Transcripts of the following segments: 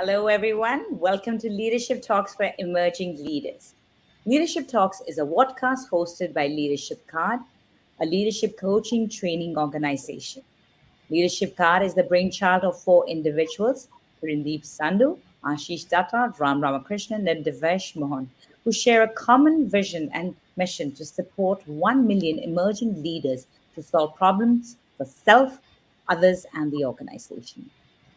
Hello, everyone. Welcome to Leadership Talks for Emerging Leaders. Leadership Talks is a podcast hosted by Leadership Card, a leadership coaching training organization. Leadership Card is the brainchild of four individuals, Prindeep Sandhu, Ashish Datta, Ram Ramakrishnan, and Devesh Mohan, who share a common vision and mission to support 1 million emerging leaders to solve problems for self, others, and the organization.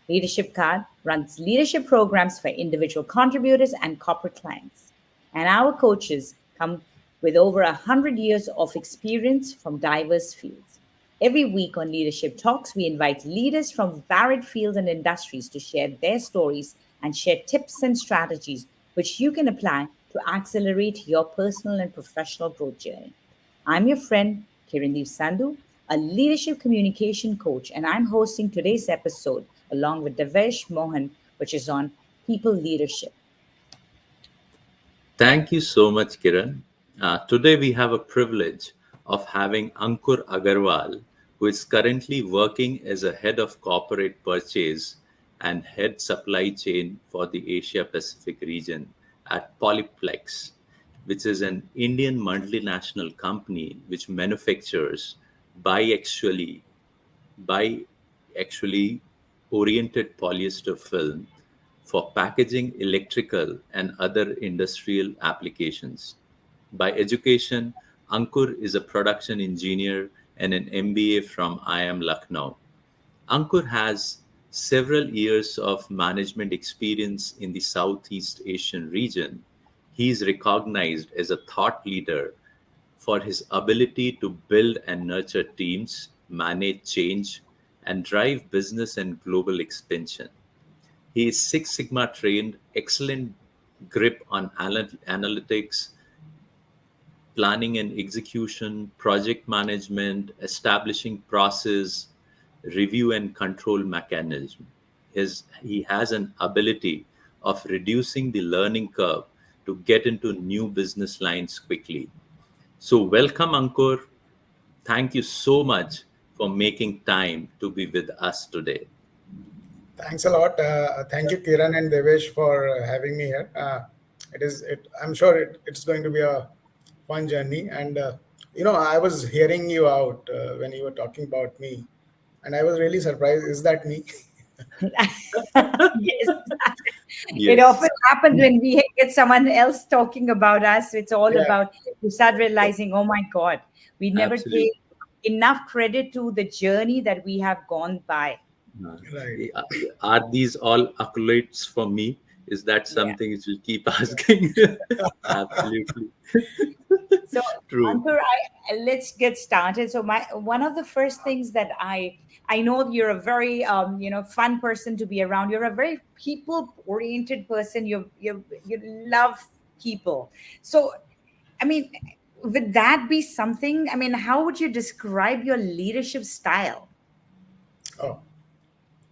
Leadership Card runs leadership programs for individual contributors and corporate clients. And our coaches come with over 100 years of experience from diverse fields. Every week on Leadership Talks, we invite leaders from varied fields and industries to share their stories and share tips and strategies which you can apply to accelerate your personal and professional growth journey. I'm your friend, Kirandeep Sandhu, a leadership communication coach, and I'm hosting today's episode along with Devesh Mohan, which is on people leadership. Thank you so much, Kiran. Today we have a privilege of having Ankur Agarwal, who is currently working as a head of corporate purchase and head supply chain for the Asia Pacific region at Polyplex, which is an Indian multinational company which manufactures biaxially, biaxially oriented polyester film for packaging, electrical, and other industrial applications. By education, Ankur is a production engineer and an MBA from IIM Lucknow. Ankur has several years of management experience in the Southeast Asian region. He is recognized as a thought leader for his ability to build and nurture teams, manage change, and drive business and global expansion. He is Six Sigma trained, excellent grip on analytics, planning and execution, project management, establishing process, review and control mechanism. He has an ability of reducing the learning curve to get into new business lines quickly. So welcome, Ankur. Thank you so much for making time to be with us today. Thanks a lot. Thank you, Kiran and Devesh, for having me here. I'm sure it's going to be a fun journey. And I was hearing you out when you were talking about me, and I was really surprised. Is that me? Yes. It Yes, often happens when we get someone else talking about us. It's all Yeah. about, you start realizing, oh my God, we never take absolutely. enough credit to the journey that we have gone by. Uh, Right. Are these all accolades for me? Is that Yeah. something which you keep asking? Absolutely. So, True. Ankur, let's get started. So, my one of the first things that I know you're a very fun person to be around. You're a very people oriented person. You love people. So, I mean, would that be something? I mean, how would you describe your leadership style? Oh,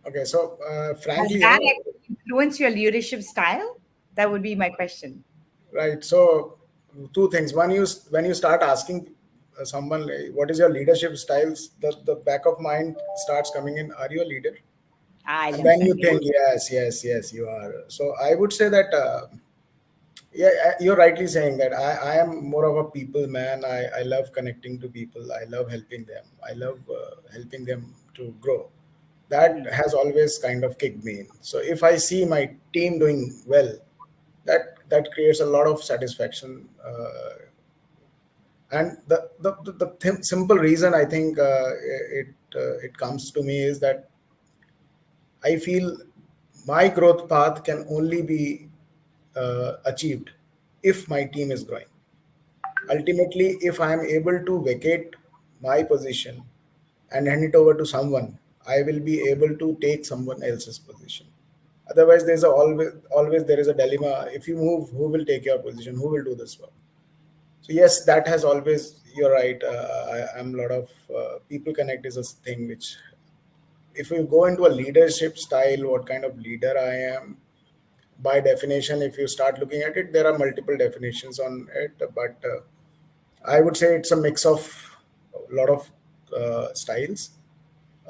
okay. So, Has frankly, that actually influenced your leadership style? That would be my question. right. So, two things. One, when you start asking someone like, what is your leadership styles, the back of mind starts coming in. Are you a leader? I And love then you that. think, yes, you are. So I would say that, yeah, you're rightly saying that I am more of a people man. I love connecting to people. I love helping them. I love helping them to grow. That Hmm. has always kind of kicked me in. So if I see my team doing well, that creates a lot of satisfaction. And the simple reason I think it comes to me is that I feel my growth path can only be achieved if my team is growing. Ultimately, if I am able to vacate my position and hand it over to someone, I will be able to take someone else's position. Otherwise, there's always there is a dilemma. If you move, who will take your position? Who will do this work? So yes, that has always. You're right. I'm a lot of people connect is a thing which, if you go into a leadership style, what kind of leader I am, by definition, if you start looking at it, there are multiple definitions on it, but I would say it's a mix of a lot of styles.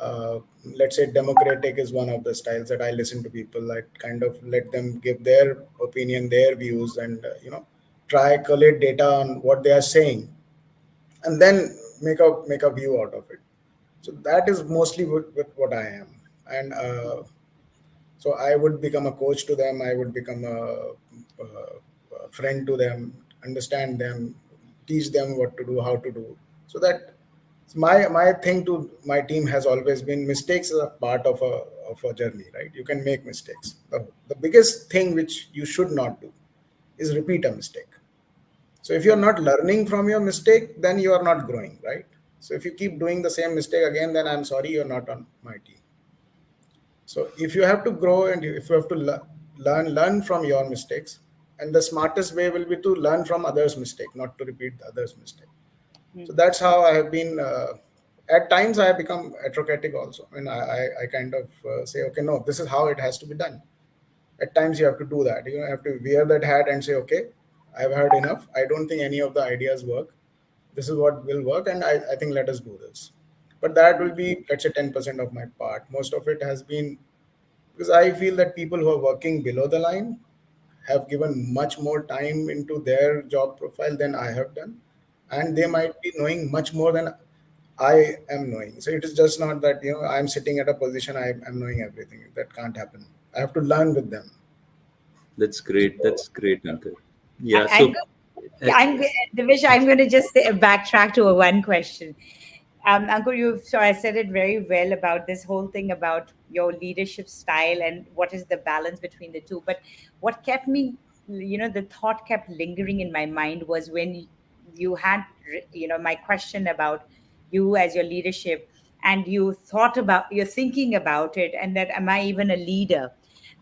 uh, let's say democratic is one of the styles that I listen to people. I kind of let them give their opinion, their views, and try collate data on what they are saying, and then make a view out of it. So that is mostly with what I am, and so I would become a coach to them. I would become a friend to them, understand them, teach them what to do, how to do. So that my thing to my team has always been mistakes are a part of a journey, right? You can make mistakes. The biggest thing which you should not do is repeat a mistake. So if you're not learning from your mistake, then you are not growing, right? So if you keep doing the same mistake again, then I'm sorry, you're not on my team. So if you have to grow and if you have to learn from your mistakes, and the smartest way will be to learn from others' mistake, not to repeat the others' mistake. So that's how I have been. At times, I have become atrocratic also, and I kind of say, okay, no, this is how it has to be done. At times, you have to do that. You have to wear that hat and say, okay, I've heard enough. I don't think any of the ideas work. This is what will work, and I think let us do this. But that will be, let's say, 10% of my part. Most of it has been because I feel that people who are working below the line have given much more time into their job profile than I have done, and they might be knowing much more than I am knowing. So it is just not that I'm sitting at a position I'm knowing everything. That can't happen. I have to learn with them. That's great. That's great, Ankur. Yeah. I'm So, go- uh, I'm Divish, I'm going to just backtrack to a one question. Ankur, so I said it very well about this whole thing about your leadership style and what is the balance between the two. But what kept me, the thought kept lingering in my mind was when you had, my question about you as your leadership, and you're thinking about it, and that am I even a leader?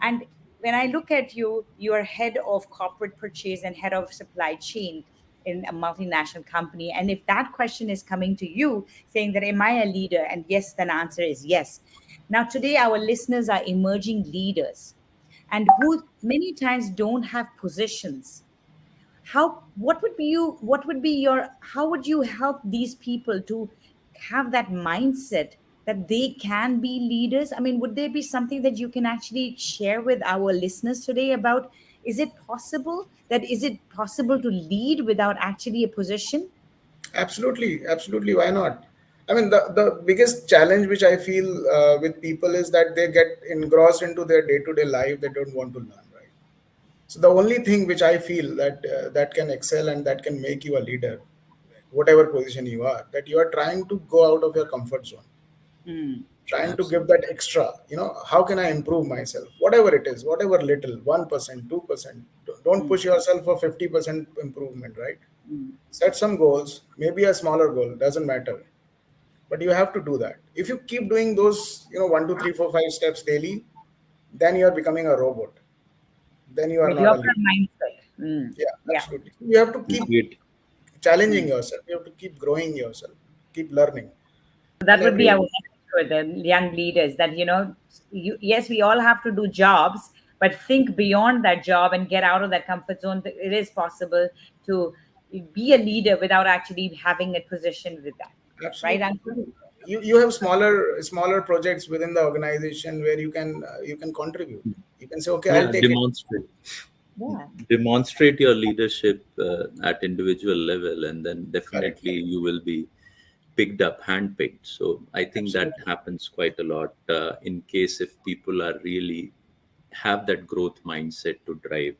And when I look at you, you are head of corporate purchase and head of supply chain in a multinational company. And if that question is coming to you saying that, am I a leader? And yes, then answer is yes. Now, today, our listeners are emerging leaders and who many times don't have positions. How would you help these people to have that mindset that they can be leaders? I mean, would there be something that you can actually share with our listeners today about, is it possible to lead without actually a position? Absolutely, absolutely. Why not? I mean, the biggest challenge which I feel with people is that they get engrossed into their day to day life. They don't want to learn, right? So the only thing which I feel that can excel and that can make you a leader, whatever position you are, that you are trying to go out of your comfort zone, Mm, trying to give absolutely. that extra. How can I improve myself? Whatever it is, whatever little, 1%, 2%. Don't mm, push yourself for 50% improvement, right? mm. Set some goals, maybe a smaller goal, doesn't matter. But you have to do that. If you keep doing those, 1, 2, 3, 4, 5 steps daily, then you are becoming a robot. Then you are not a Mediocre leader. mindset. Mm, Yeah, yeah. absolutely. You have to keep Great. challenging Mm. yourself. You have to keep growing yourself, keep learning. That And would be every our message for the young leaders, that yes, we all have to do jobs, but think beyond that job and get out of that comfort zone. It is possible to be a leader without actually having a position with that, right, absolutely. Ankur? You have smaller projects within the organization where you can contribute. You can say, okay, I'll Yeah. take it. Yeah. Demonstrate your leadership at individual level, and then Correct, definitely correct. you will be picked up, handpicked. So I think that Absolutely. happens quite a lot in case if people are really have that growth mindset to drive.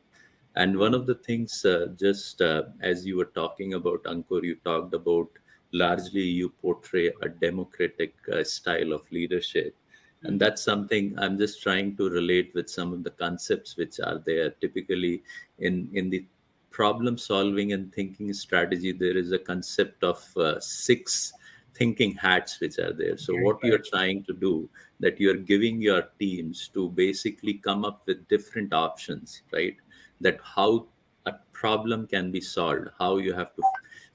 And one of the things, just as you were talking about, Ankur, you talked about largely you portray a democratic style of leadership. And Mm. that's something I'm just trying to relate with some of the concepts which are there. Typically, in the problem solving and thinking strategy, there is a concept of six thinking hats which are there. So Right, what you're right. trying to do, that you're giving your teams to basically come up with different options, right? That how a problem can be solved, how you have to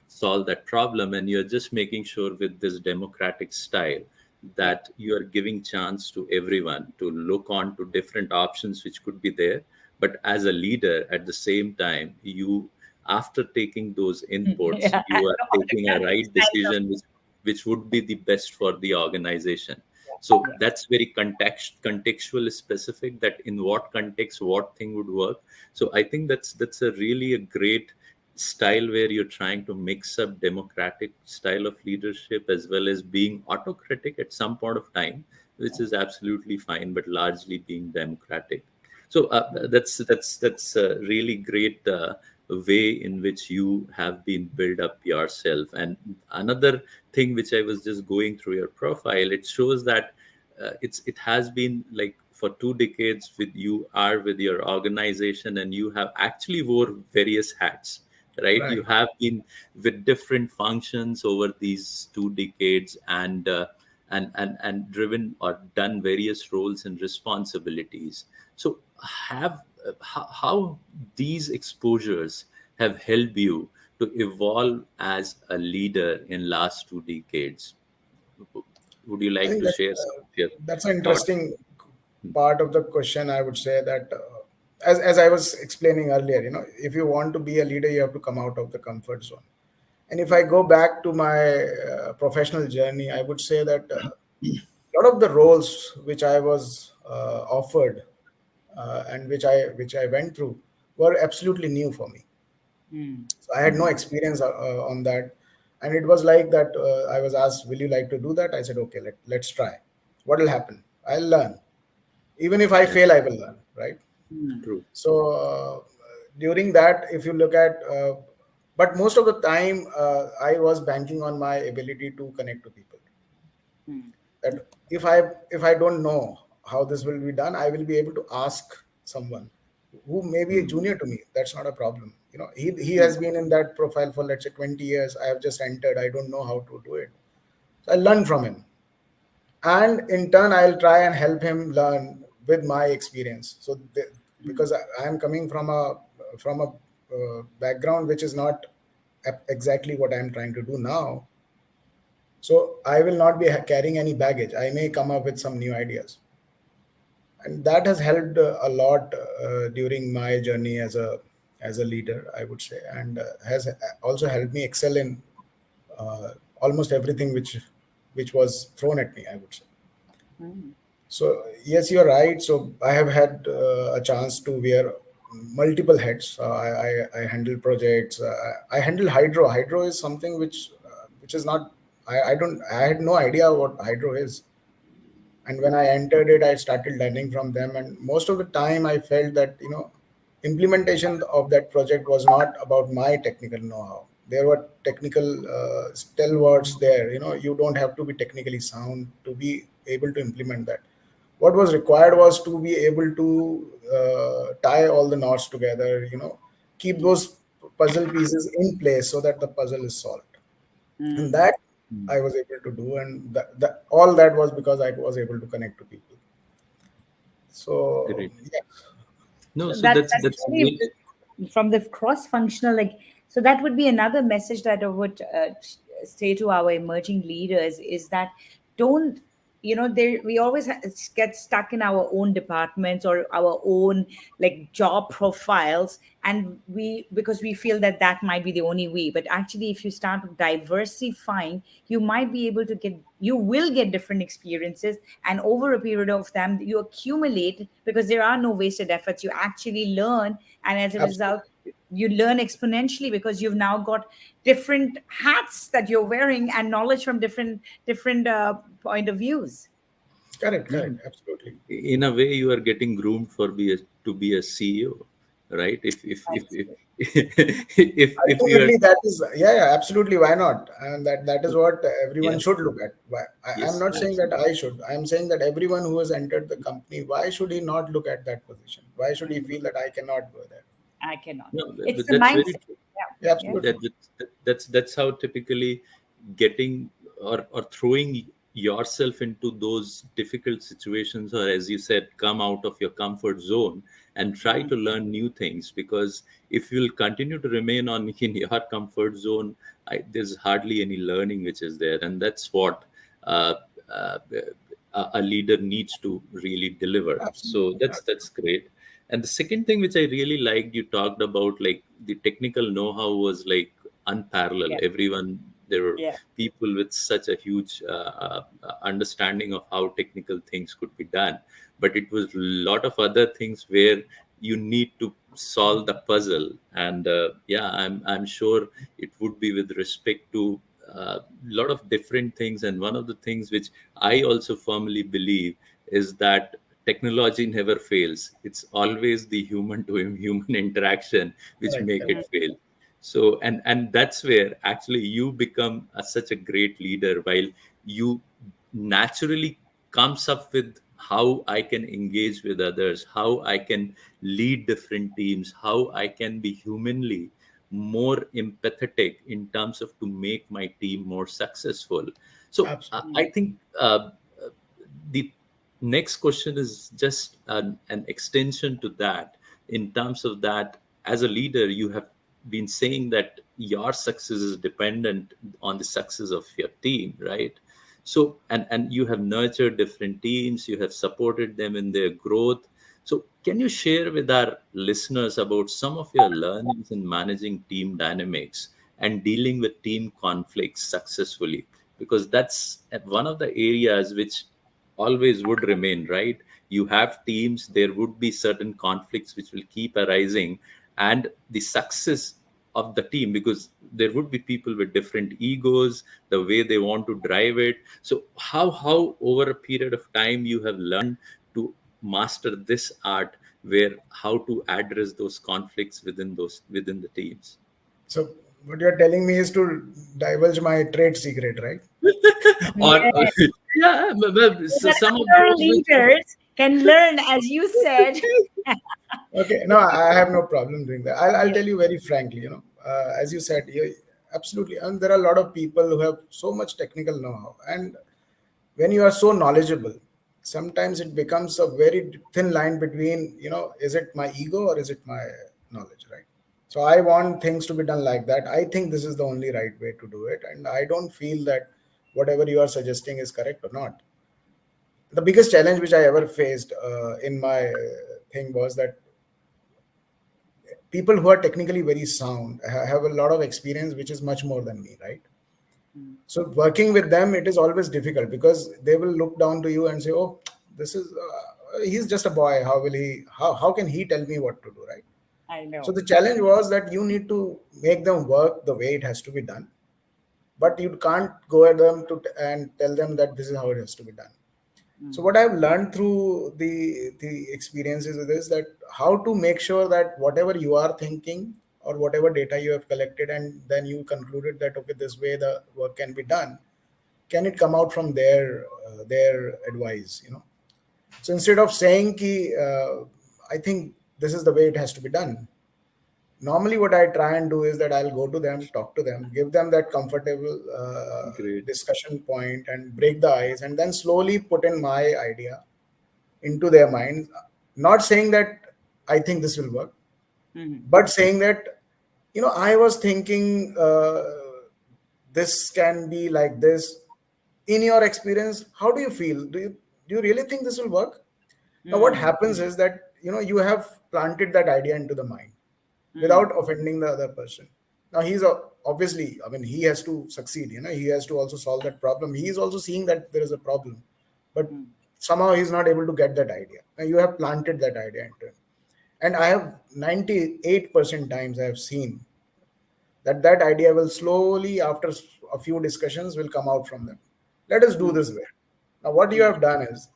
solve that problem, and you're just making sure with this democratic style Yeah. that you are giving chance to everyone to look on to different options which could be there. But as a leader, at the same time, you, after taking those inputs, Yeah. you are taking a Autocratic right style of. decision which would be the best for the organization. So Yes. that's very contextual specific, that in what context what thing would work. So I think that's a really a great style where you're trying to mix up democratic style of leadership as well as being autocratic at some point of time, which is absolutely fine, but largely being democratic. So that's a really great way in which you have been built up yourself. And another thing which I was just going through your profile, it shows that it has been like for 2 decades with you are with your organization, and you have actually wore various hats, right? You Right. have been with different functions over these 2 decades, and driven or done various roles and responsibilities. So how these exposures have helped you to evolve as a leader in last 2 decades? Would you I like think to share some of your that's an thoughts? interesting part of the question. I would say that, as I was explaining earlier, if you want to be a leader, you have to come out of the comfort zone. And if I go back to my professional journey, I would say that a lot of the roles which I was offered, and which I went through, were absolutely new for me. Mm. So I had no experience on that, and it was like that. I was asked, "Will you like to do that?" I said, "Okay, let's try. What will happen? I'll learn. Even if I Yeah, fail, I will learn." Right. Mm. true. So during that, if you look at, but most of the time, I was banking on my ability to connect to people. Mm. That if I don't know how this will be done, I will be able to ask someone who may be a Hmm. junior to me. That's not a problem. He Mm. has been in that profile for, let's say, 20 years. I have just entered. I don't know how to do it. So I learn from him, and in turn, I'll try and help him learn with my experience. So because I am coming from a background which is not exactly what I'm trying to do now, so I will not be carrying any baggage. I may come up with some new ideas, and that has helped a lot during my journey as a leader, I would say, and has also helped me excel in uh, almost everything which was thrown at me, I would say. Mm. So yes, you're right. So I have had a chance to wear multiple hats. I handle projects. I handle hydro. Hydro is something which is not. I don't. I had no idea what hydro is, and when I entered it, I started learning from them. And most of the time, I felt that implementation of that project was not about my technical know-how. There were technical stalwarts there. You don't have to be technically sound to be able to implement that. What was required was to be able to tie all the knots together. Keep Mm. those puzzle pieces in place so that the puzzle is solved, and Mm. that Hmm. I was able to do, and all that was because I was able to connect to people. So Great. yeah, No, So so that's that's really really. from the cross-functional, like, so that would be another message that I would say to our emerging leaders is that don't, there we always get stuck in our own departments or our own like job profiles, and we because we feel that that might be the only way. But actually, if you start diversifying, you will get different experiences, and over a period of time you accumulate, because there are no wasted efforts. You actually learn, and as a result absolutely you learn exponentially because you've now got different hats that you're wearing and knowledge from different point of views. correct, Yeah, correct, absolutely. in a way you are getting groomed for to be a CEO, right? If if you are. Ultimately, that is, yeah, yeah, absolutely. Why not? And that is what everyone Yeah, should look at. Why I'm yes, not saying that absolutely. I should. I'm saying that everyone who has entered the company, why should he not look at that position? Why should he Mm, feel that I cannot go there? I cannot. No, It's but the that's very mindset. true. Yeah. Yeah, Yeah. absolutely. That's how typically getting or throwing yourself into those difficult situations, or as you said, come out of your comfort zone and try Mm, to learn new things. Because if you'll continue to remain on in your comfort zone, there's hardly any learning which is there, and that's what uh, uh, a leader needs to really deliver. So Absolutely. that's great. And the second thing which I really liked, you talked about like the technical know-how was like unparalleled. yeah. Everyone There were Yeah. people with such a huge understanding of how technical things could be done, but it was a lot of other things where you need to solve the puzzle. And yeah, I'm sure it would be with respect to a lot of different things. And one of the things which I also firmly believe is that technology never fails. It's always the human to human interaction which Correct, make correct. it fail. So, and that's where actually you become such a great leader, while you naturally comes up with how I can engage with others, how I can lead different teams, how I can be humanly more empathetic in terms of to make my team more successful. So Absolutely. I think the next question is just an extension to that. In terms of that, as a leader, you have been saying that your success is dependent on the success of your team, right? So, and you have nurtured different teams, you have supported them in their growth. So can you share with our listeners about some of your learnings in managing team dynamics and dealing with team conflicts successfully? Because that's one of the areas which always would remain, right? You have teams, there would be certain conflicts which will keep arising, and the success of the team, because there would be people with different egos, the way they want to drive it. So how over a period of time you have learned to master this art, where how to address those conflicts within the teams? So what you're telling me is to divulge my trade secret, right? Or Yeah. yeah, So so that some of other those which leaders can learn, as you said. Okay, no, I have no problem doing that. I'll Yeah. tell you very frankly, as you said, absolutely. And there are a lot of people who have so much technical know-how. And when you are so knowledgeable, sometimes it becomes a very thin line between, is it my ego or is it my knowledge, right? So I want things to be done like that. I think this is the only right way to do it. And I don't feel that whatever you are suggesting is correct or not. The biggest challenge which I ever faced in my thing was that people who are technically very sound have a lot of experience which is much more than me, right? Mm. So working with them, it is always difficult because they will look down to you and say, oh, this is he's just a boy, how can he tell me what to do, right? I So know. the challenge was that you need to make them work the way it has to be done, but you can't go at them and tell them that this is how it has to be done. So Mm. what I've learned through the experiences is this, that how to make sure that whatever you are thinking or whatever data you have collected and then you concluded that okay, this way the work can be done, can it come out from their advice, So instead of saying ki, I think this is the way it has to be done, normally what I try and do is that I'll go to them, talk to them, give them that comfortable great. discussion point and break the ice, and then slowly put in my idea into their minds, not saying that I think this will work, Mhm. but saying that I was thinking this can be like this. In your experience, how do you feel? Do you really think this will work? Now what Mm. happens is that you have planted that idea into the mind Mm. without offending the other person. Now he's obviously, I mean, he has to succeed. He has to also solve that problem. He is also seeing that there is a problem, but Mm. somehow he's not able to get that idea. Now you have planted that idea into him, and I have 98% times I have seen that idea will slowly, after a few discussions, will come out from them. Let us do Mm. this way. Now what you Mm. have done is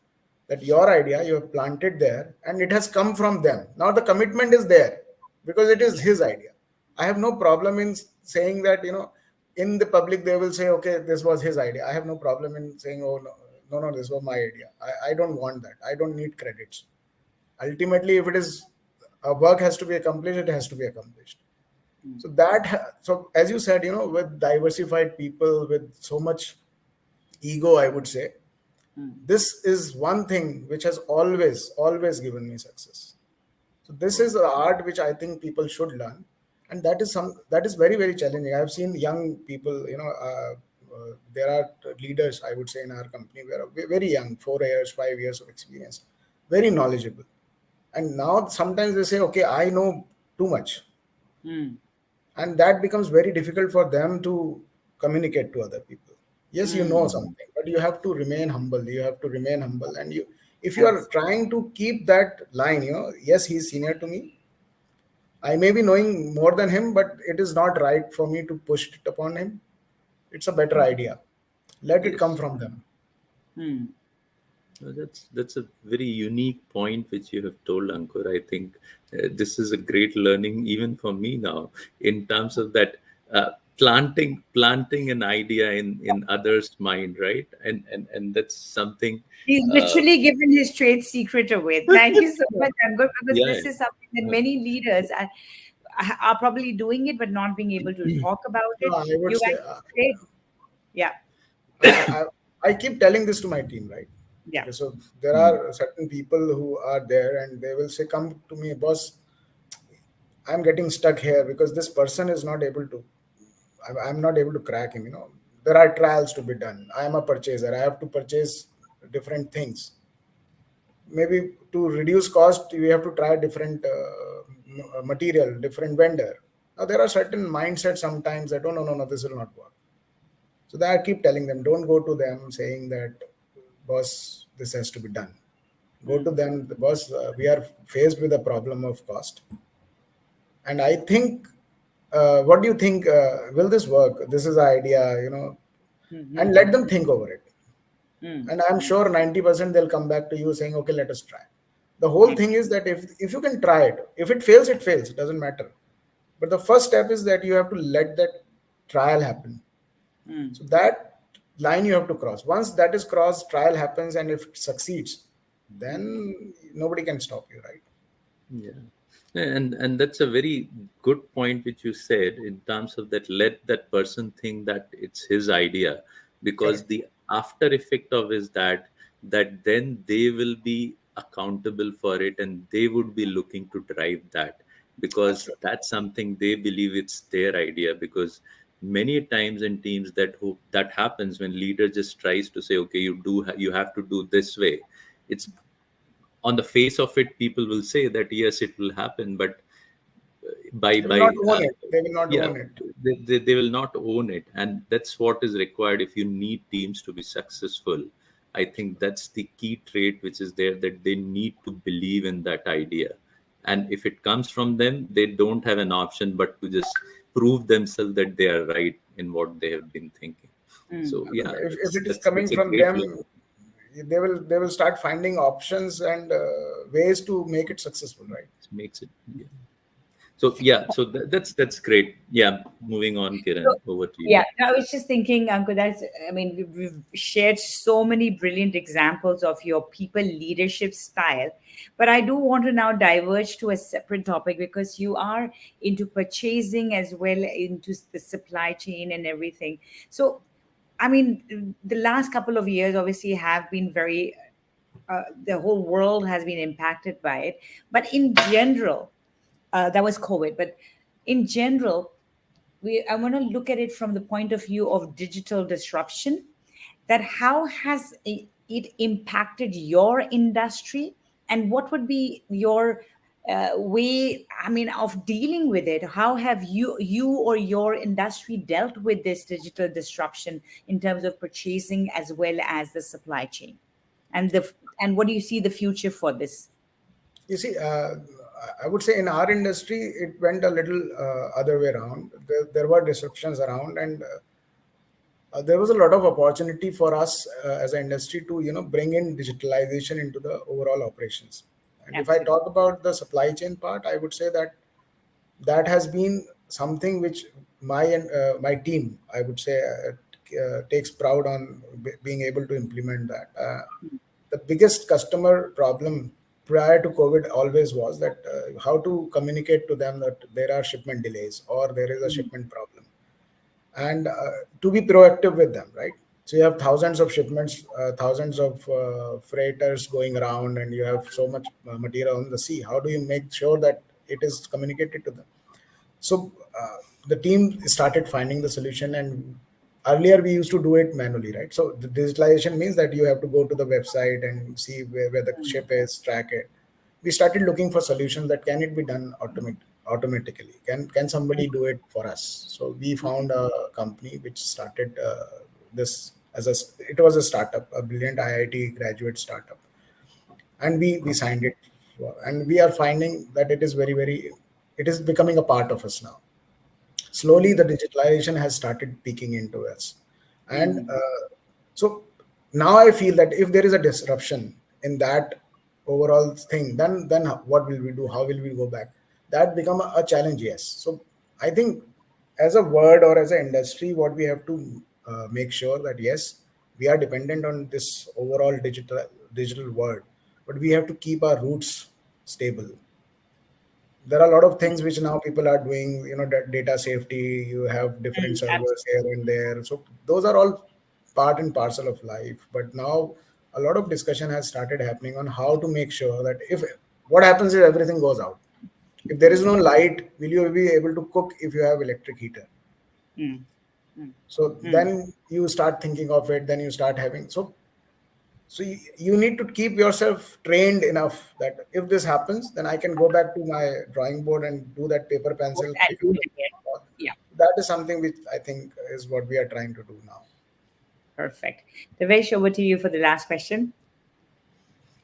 that your idea you have planted there and it has come from them. Now the commitment is there because it is his idea. I have no problem in saying that, in the public they will say, okay, this was his idea. I have no problem in saying, oh, no, no, no, this was my idea. I don't want that. I don't need credits. Ultimately, if it is a work has to be accomplished, it has to be accomplished. Mm. So so as you said, with diversified people with so much ego, I would say Mm. this is one thing which has always given me success. So this Oh, is an art which I think people should learn, and that is very very challenging. I've seen young people, there are leaders, I would say, in our company who are very young, 4 years, 5 years of experience, very knowledgeable, and now sometimes they say, okay, I know too much, Mm. and that becomes very difficult for them to communicate to other people. Yes, you know Mm. something, but you have to remain humble. You have to remain humble, and you, if you are Abs- trying to keep that line, yes, he's senior to me. I may be knowing more than him, but it is not right for me to push it upon him. It's a better idea. Let it come Yes. from them. mm. That's a very unique point which you have told, Ankur. I think this is a great learning even for me now in terms of that planting an idea in others' mind, right? And that's something. He's Uh, literally given his trade secret away. Thank you so much, Ankur, because yeah. this is something that Yeah. many leaders are probably doing it, but not being able to talk about No, it. I would You say, actually said, yeah, I keep telling this to my team, right? yeah. Okay, so there Mm, are certain people who are there and they will say, "Come to me, boss. I'm getting stuck here because this person is not able to. I'm not able to crack him. There are trials to be done. I am a purchaser. I have to purchase different things. Maybe to reduce cost, we have to try different material, different vendor. Now there are certain mindsets sometimes that, oh no, no, no, this will not work. So that I keep telling them, don't go to them saying that, boss, this has to be done. Go to Mm, them, the boss, we are faced with a problem of cost. And I think, what do you think? Will this work? This is the idea, and mm, let them think over it. mm, And I'm mm, sure 90% they'll come back to you saying, okay, let us try. The whole thing is excellent. that if you can try it, if it fails, it fails. It doesn't matter. But the first step is that you have to let that trial happen. Mm, So that line you have to cross. Once that is crossed, trial happens, and if it succeeds, mm, then nobody can stop you, right? yeah. And that's a very good point which you said in terms of that, let that person think that it's his idea, because Correct. the after effect of is that then they will be accountable for it and they would be looking to drive that, because Absolutely. that's something they believe it's their idea. Because many times in teams that happens when leader just tries to say, okay, you have to do this way. It's on the face of it, people will say that yes, it will happen, but They will not by own it. They will not yeah, own it. they will not own it, and that's what is required if you need teams to be successful. I think that's the key trait which is there, that they need to believe in that idea, and if it comes from them, they don't have an option but to just prove themselves that they are right in what they have been thinking. mm. So yeah, If it is that's coming a from great them, learning. they will start finding options and ways to make it successful, right? It makes it, yeah. So yeah, so that's great. Yeah, moving on, So, Kiran, over to you. yeah, I was just thinking, Ankur, I mean, we've shared so many brilliant examples of your people leadership style, but I do want to now diverge to a separate topic because you are into purchasing as well, into the supply chain and everything. So, I mean, the last couple of years obviously have been very, the whole world has been impacted by it. But in general, that was COVID. But in general, I want to look at it from the point of view of digital disruption, that how has it impacted your industry, and what would be your way, I mean, of dealing with it? How have you or your industry dealt with this digital disruption in terms of purchasing as well as the supply chain, and and what do you see the future for this? You see, I would say in our industry, it went a little other way around. There were disruptions around, and there was a lot of opportunity for us as an industry to bring in digitalization into the overall operations. And if I Absolutely. talk about the supply chain part, I would say that that has been something which my team, I would say, takes proud on being able to implement that. The biggest customer problem prior to COVID always was that how to communicate to them that there are shipment delays or there is a Mm, shipment problem, and to be proactive with them, right? So you have thousands of shipments, thousands of freighters going around, and you have so much material on the sea. How do you make sure that it is communicated to them? So the team started finding the solution, and earlier we used to do it manually, right? So the digitalization means that you have to go to the website and see where the mm, ship is, track it. We started looking for solutions that can it be done automatically? Can somebody do it for us? So we found a company which started this as a it was a startup, a brilliant IIT graduate startup, and we signed it. And we are finding that it is very it is becoming a part of us now. Slowly the digitalization has started peeking into us, and so now I feel that if there is a disruption in that overall thing, then what will we do? How will we go back? That become a challenge. Yes. So I think as a word or as an industry, what we have to make sure that yes, we are dependent on this overall digital world, but we have to keep our roots stable. There are a lot of things which now people are doing, data safety, you have different servers here and there, so those are all part and parcel of life. But now a lot of discussion has started happening on how to make sure that if what happens if everything goes out, if there is no light, will you be able to cook if you have electric heater? So then you start thinking of it, then you start having, so you need to keep yourself trained enough that if this happens, then I can go back to my drawing board and do that paper pencil, And pick up do it the again. Yeah. that is something which I think is what we are trying to do now. Perfect. Devesh, over to you for the last question.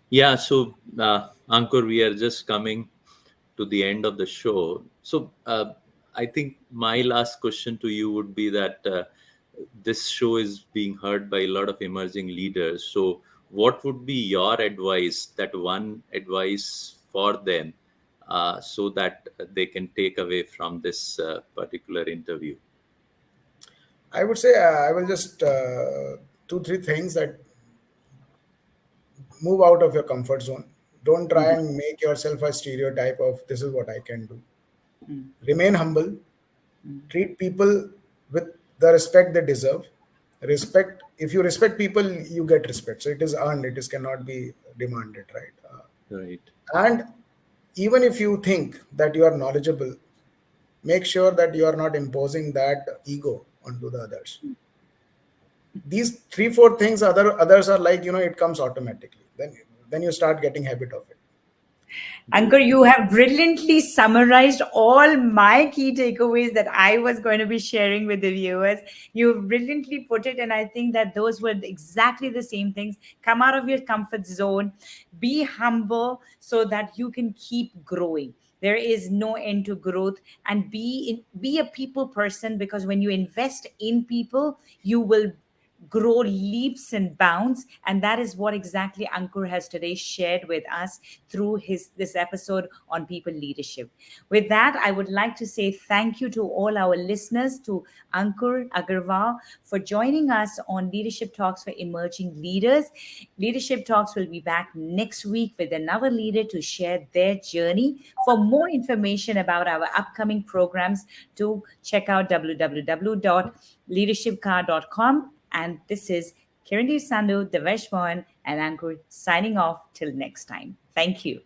Yeah, so Ankur, we are just coming to the end of the show. So I think my last question to you would be that this show is being heard by a lot of emerging leaders. So what would be your advice, that one advice for them, so that they can take away from this particular interview? I would say I will just two three things that move out of your comfort zone. Don't try and make yourself a stereotype of this is what I can do. Remain humble. Treat people with the respect they deserve. Respect, if you respect people, you get respect. So it is earned, it is cannot be demanded, right? Right. And even if you think that you are knowledgeable, make sure that you are not imposing that ego onto the others. These three, four things, others are like, it comes automatically. Then you start getting habit of it. Ankur, you have brilliantly summarized all my key takeaways that I was going to be sharing with the viewers. You've brilliantly put it, and I think that those were exactly the same things. Come out of your comfort zone, be humble so that you can keep growing. There is no end to growth, and be a people person, because when you invest in people, you will grow leaps and bounds, and that is what exactly Ankur has today shared with us through his this episode on people leadership. With that, I would like to say thank you to all our listeners, to Ankur Agarwal for joining us on Leadership Talks for Emerging Leaders. Leadership Talks will be back next week with another leader to share their journey. For more information about our upcoming programs, to check out www.leadershipcar.com. And this is Kirandeep Sandhu, Devesh Mohan, and Ankur signing off till next time. Thank you.